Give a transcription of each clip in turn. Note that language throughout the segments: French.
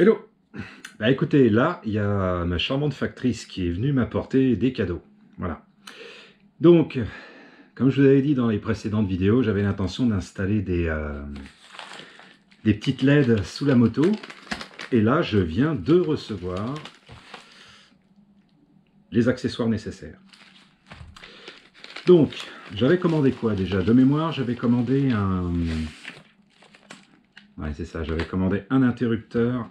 Hello! Bah écoutez, là, il y a ma charmante factrice qui est venue m'apporter des cadeaux. Voilà. Donc, comme je vous avais dit dans les précédentes vidéos, j'avais l'intention d'installer des petites LED sous la moto. Et là, je viens de recevoir les accessoires nécessaires. Donc, j'avais commandé quoi déjà? De mémoire, j'avais commandé un... Ouais, c'est ça, j'avais commandé un interrupteur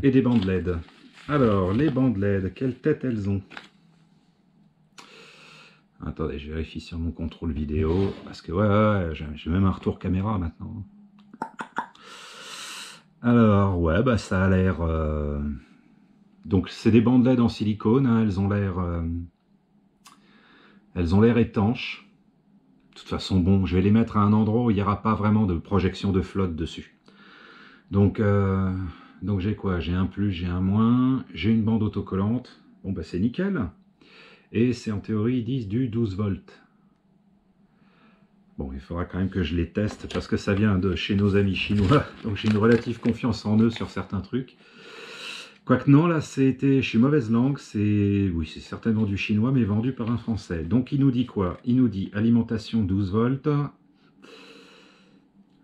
et des bandes LED. Alors, les bandes LED, quelle tête elles ont? Attendez, je vérifie sur mon contrôle vidéo, parce que ouais, j'ai même un retour caméra maintenant. Alors, ouais, bah ça a l'air... Donc, c'est des bandes LED en silicone, hein, elles ont l'air étanches. De toute façon, bon, je vais les mettre à un endroit où il n'y aura pas vraiment de projection de flotte dessus. Donc j'ai quoi? J'ai un plus, j'ai un moins, j'ai une bande autocollante. Bon, bah c'est nickel. Et c'est en théorie, ils disent du 12 volts. Bon, il faudra quand même que je les teste parce que ça vient de chez nos amis chinois. Donc j'ai une relative confiance en eux sur certains trucs. Quoique non, là, je suis mauvaise langue. Oui, c'est certainement du chinois, mais vendu par un Français. Donc il nous dit quoi? Il nous dit alimentation 12 volts.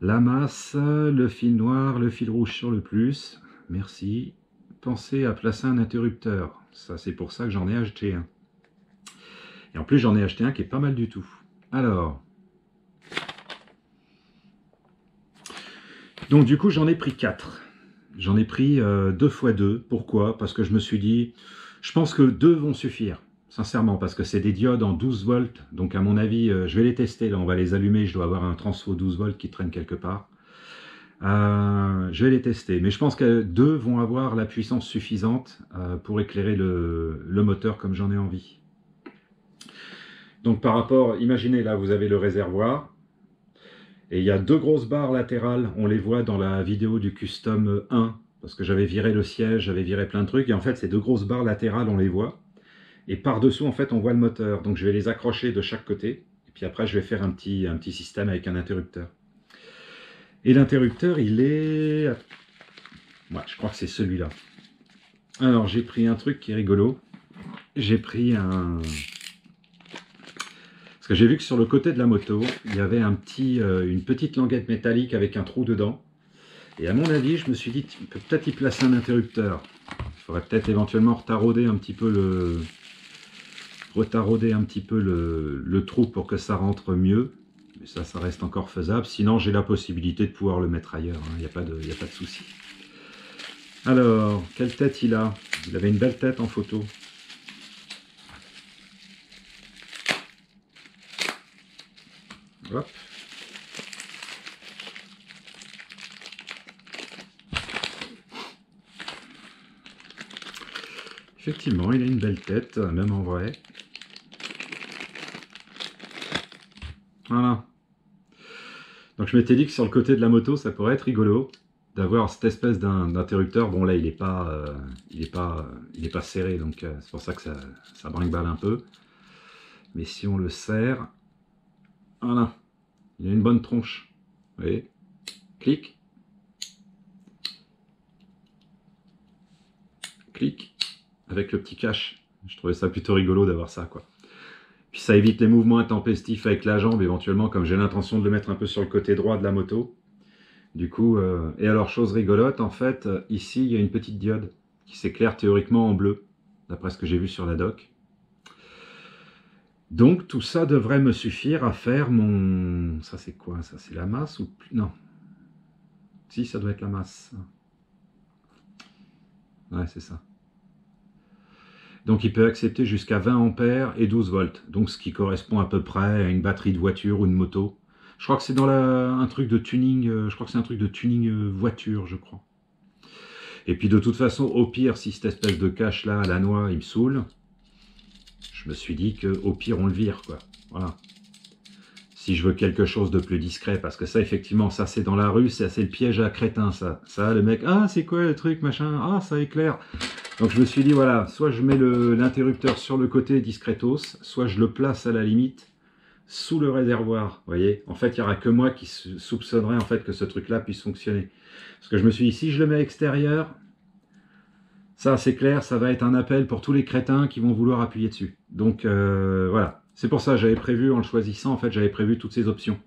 La masse, le fil noir, le fil rouge sur le plus. Merci. Pensez à placer un interrupteur. Ça, c'est pour ça que j'en ai acheté un. Et en plus, j'en ai acheté un qui est pas mal du tout. Alors. Donc, du coup, j'en ai pris 4. J'en ai pris 2 x 2. Pourquoi? Parce que je me suis dit, je pense que 2 vont suffire. Sincèrement, parce que c'est des diodes en 12 volts. Donc, à mon avis, je vais les tester. Là, on va les allumer. Je dois avoir un transfo 12 volts qui traîne quelque part. Je vais les tester, mais je pense que 2 vont avoir la puissance suffisante pour éclairer le moteur comme j'en ai envie. Donc par rapport, imaginez là, vous avez le réservoir, et il y a 2 grosses barres latérales, on les voit dans la vidéo du Custom 1, parce que j'avais viré le siège, j'avais viré plein de trucs, et en fait ces 2 grosses barres latérales, on les voit, et par-dessous, en fait, on voit le moteur. Donc je vais les accrocher de chaque côté, et puis après je vais faire un petit système avec un interrupteur. Et l'interrupteur, il est... Ouais, je crois que c'est celui-là. Alors, j'ai pris un truc qui est rigolo. J'ai pris un... Parce que j'ai vu que sur le côté de la moto, il y avait une petite languette métallique avec un trou dedans. Et à mon avis, je me suis dit, peut-être y placer un interrupteur. Il faudrait peut-être éventuellement retarauder un petit peu le trou pour que ça rentre mieux. Mais ça reste encore faisable. Sinon, j'ai la possibilité de pouvoir le mettre ailleurs. Il n'y a pas de souci. Alors, quelle tête il a? Il avait une belle tête en photo. Hop. Effectivement, il a une belle tête, même en vrai. Voilà. Donc je m'étais dit que sur le côté de la moto, ça pourrait être rigolo d'avoir cette espèce d'interrupteur. Bon là, il est pas serré, donc c'est pour ça que ça brinque-balle un peu. Mais si on le serre, voilà, il a une bonne tronche. Vous voyez, clic, clic, avec le petit cache. Je trouvais ça plutôt rigolo d'avoir ça, quoi. Puis ça évite les mouvements intempestifs avec la jambe, éventuellement, comme j'ai l'intention de le mettre un peu sur le côté droit de la moto. Du coup, et alors chose rigolote, en fait, ici, il y a une petite diode qui s'éclaire théoriquement en bleu, d'après ce que j'ai vu sur la doc. Donc, tout ça devrait me suffire à faire mon... Ça, c'est quoi? Ça, c'est la masse ou... Non. Si, ça doit être la masse. Ouais, c'est ça. Donc, il peut accepter jusqu'à 20 ampères et 12 volts. Donc, ce qui correspond à peu près à une batterie de voiture ou de moto. Je crois que c'est dans un truc de tuning, je crois que c'est un truc de tuning voiture, je crois. Et puis de toute façon, au pire, si cette espèce de cache là à la noix, il me saoule, je me suis dit qu'au pire, on le vire, quoi. Voilà. Si je veux quelque chose de plus discret, parce que ça, effectivement, ça c'est dans la rue, c'est le piège à crétin, ça. Ça, le mec, ah, c'est quoi le truc, machin, ah, ça éclaire. Donc je me suis dit, voilà, soit je mets l'interrupteur sur le côté discretos, soit je le place à la limite sous le réservoir, vous voyez. En fait, il n'y aura que moi qui soupçonnerait en fait que ce truc-là puisse fonctionner. Parce que je me suis dit, si je le mets à l'extérieur, Ça, c'est clair, ça va être un appel pour tous les crétins qui vont vouloir appuyer dessus. Donc, voilà. C'est pour ça que j'avais prévu, en le choisissant, en fait, j'avais prévu toutes ces options.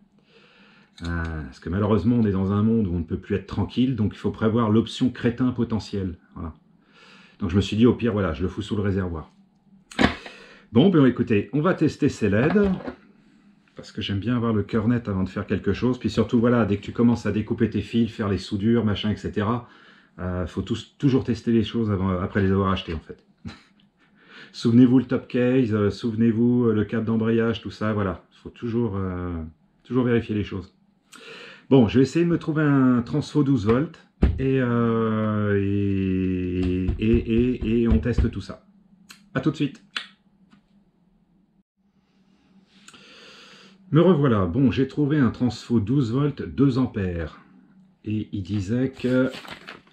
Parce que malheureusement, on est dans un monde où on ne peut plus être tranquille, donc il faut prévoir l'option crétin potentiel. Voilà. Donc je me suis dit, au pire, voilà, je le fous sous le réservoir. Bon, ben écoutez, on va tester ces LED, parce que j'aime bien avoir le cœur net avant de faire quelque chose. Puis surtout, voilà, dès que tu commences à découper tes fils, faire les soudures, machin, etc., faut toujours tester les choses après les avoir achetées, en fait. Souvenez-vous le top case, souvenez-vous le câble d'embrayage, tout ça, voilà. Il faut toujours vérifier les choses. Bon, je vais essayer de me trouver un transfo 12 volts et on teste tout ça. A tout de suite. Me revoilà. Bon, j'ai trouvé un transfo 12 volts 2 ampères. Et il disait que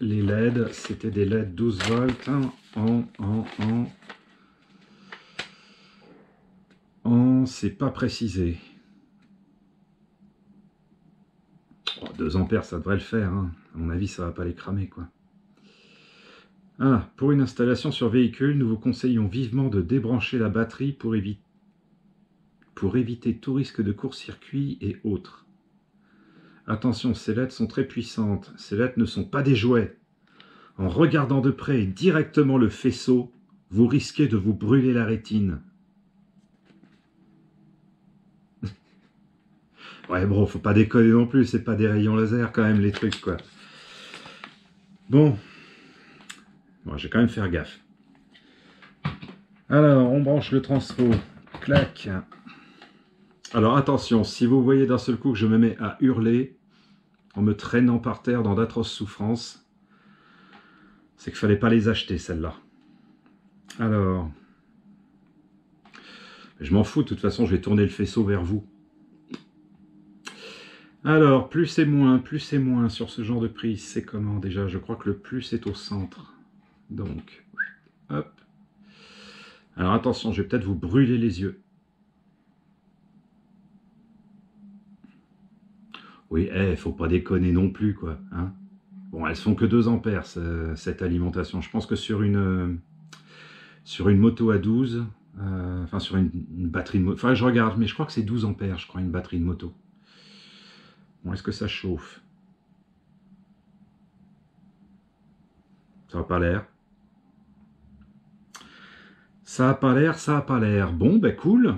les LED, c'était des LED 12 volts c'est pas précisé. 2 ampères, ça devrait le faire. Hein. À mon avis, ça va pas les cramer, quoi. Ah, pour une installation sur véhicule, nous vous conseillons vivement de débrancher la batterie pour éviter tout risque de court-circuit et autres. Attention, ces LED sont très puissantes. Ces LED ne sont pas des jouets. En regardant de près directement le faisceau, vous risquez de vous brûler la rétine. Ouais, bon, faut pas déconner non plus, c'est pas des rayons laser quand même les trucs, quoi. Bon, je vais quand même faire gaffe. Alors, on branche le transfo. Clac. Alors attention, si vous voyez d'un seul coup que je me mets à hurler en me traînant par terre dans d'atroces souffrances, c'est qu'il fallait pas les acheter, celles-là. Alors, je m'en fous, de toute façon, je vais tourner le faisceau vers vous. Alors, plus et moins sur ce genre de prise, c'est comment déjà? Je crois que le plus est au centre. Donc, hop. Alors attention, je vais peut-être vous brûler les yeux. Oui, faut pas déconner non plus, quoi. Hein, bon, elles font que 2 ampères, cette alimentation. Je pense que sur une moto à 12, enfin sur une batterie de moto, enfin je regarde, mais je crois que c'est 12 ampères, je crois, une batterie de moto. Bon, est-ce que ça chauffe? Ça n'a pas l'air. Ça n'a pas l'air, ça n'a pas l'air. Bon, ben cool.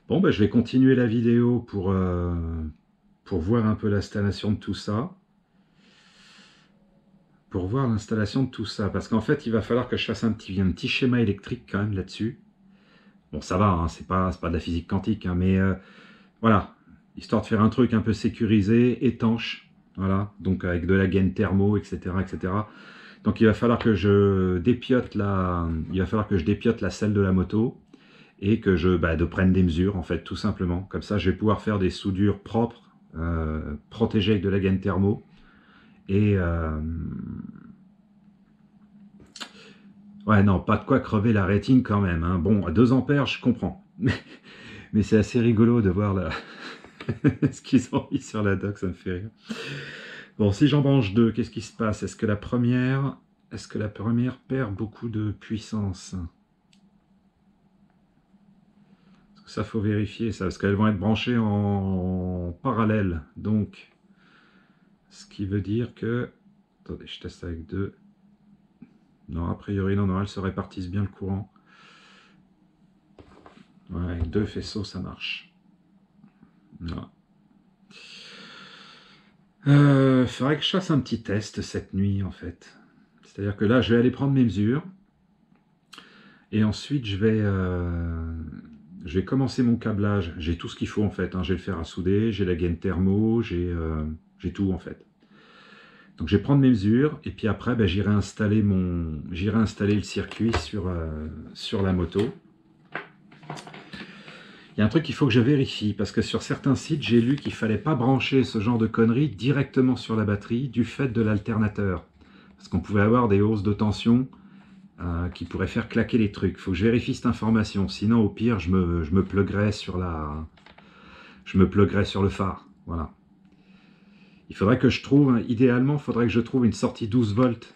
Bon, ben je vais continuer la vidéo pour voir un peu l'installation de tout ça. Pour voir l'installation de tout ça. Parce qu'en fait, il va falloir que je fasse un petit schéma électrique quand même là-dessus. Bon, ça va, hein, c'est pas de la physique quantique, hein, mais voilà, histoire de faire un truc un peu sécurisé, étanche, voilà, donc avec de la gaine thermo, etc., etc. Donc il va falloir que je dépiote la selle de la moto et que je prenne des mesures, en fait, tout simplement. Comme ça, je vais pouvoir faire des soudures propres, protégées avec de la gaine thermo. Et ouais, non, pas de quoi crever la rétine quand même. Hein. Bon, à 2 ampères, je comprends. Mais c'est assez rigolo de voir ce qu'ils ont mis sur la doc, ça me fait rire. Bon, si j'en branche 2, qu'est-ce qui se passe? Est-ce que la première perd beaucoup de puissance? Ça, faut vérifier ça, parce qu'elles vont être branchées en parallèle. Donc, ce qui veut dire que... Attendez, je teste avec 2. Non, a priori, non, elles se répartissent bien le courant. Ouais, avec 2 faisceaux, ça marche. Non. Faudrait que je fasse un petit test cette nuit, en fait. C'est-à-dire que là, je vais aller prendre mes mesures. Et ensuite, je vais commencer mon câblage. J'ai tout ce qu'il faut, en fait. Hein. J'ai le fer à souder, j'ai la gaine thermo, j'ai tout, en fait. Donc, je vais prendre mes mesures. Et puis après, j'irai installer le circuit sur la moto. Il y a un truc qu'il faut que je vérifie, parce que sur certains sites, j'ai lu qu'il ne fallait pas brancher ce genre de conneries directement sur la batterie du fait de l'alternateur. Parce qu'on pouvait avoir des hausses de tension qui pourraient faire claquer les trucs. Il faut que je vérifie cette information, sinon au pire, je me pluggerai sur le phare. Voilà. Il faudrait que je trouve, idéalement, il faudrait que je trouve une sortie 12 volts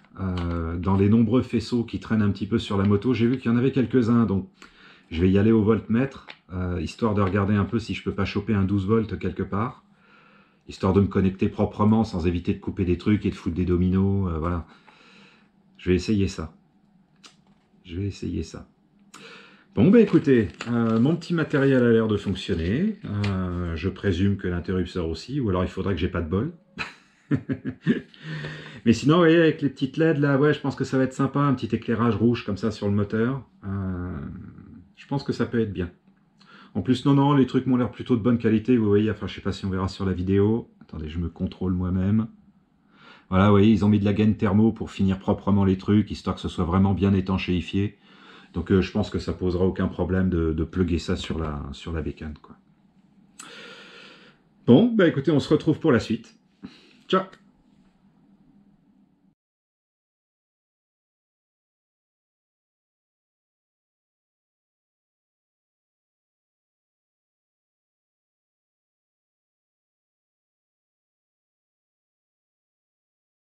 dans les nombreux faisceaux qui traînent un petit peu sur la moto. J'ai vu qu'il y en avait quelques-uns, donc je vais y aller au voltmètre, histoire de regarder un peu si je peux pas choper un 12 volts quelque part, histoire de me connecter proprement sans éviter de couper des trucs et de foutre des dominos, voilà. Je vais essayer ça. Je vais essayer ça. Bon, bah écoutez, mon petit matériel a l'air de fonctionner. Je présume que l'interrupteur aussi, ou alors il faudrait que j'ai pas de bol. Mais sinon, vous voyez, avec les petites LED là, ouais, je pense que ça va être sympa, un petit éclairage rouge comme ça sur le moteur. Je pense que ça peut être bien. En plus, non, les trucs m'ont l'air plutôt de bonne qualité, vous voyez, enfin, je sais pas si on verra sur la vidéo. Attendez, je me contrôle moi-même. Voilà, vous voyez, ils ont mis de la gaine thermo pour finir proprement les trucs, histoire que ce soit vraiment bien étanchéifié. Donc je pense que ça posera aucun problème de plugger ça sur la bécane, quoi. Bon, bah écoutez, on se retrouve pour la suite. Ciao!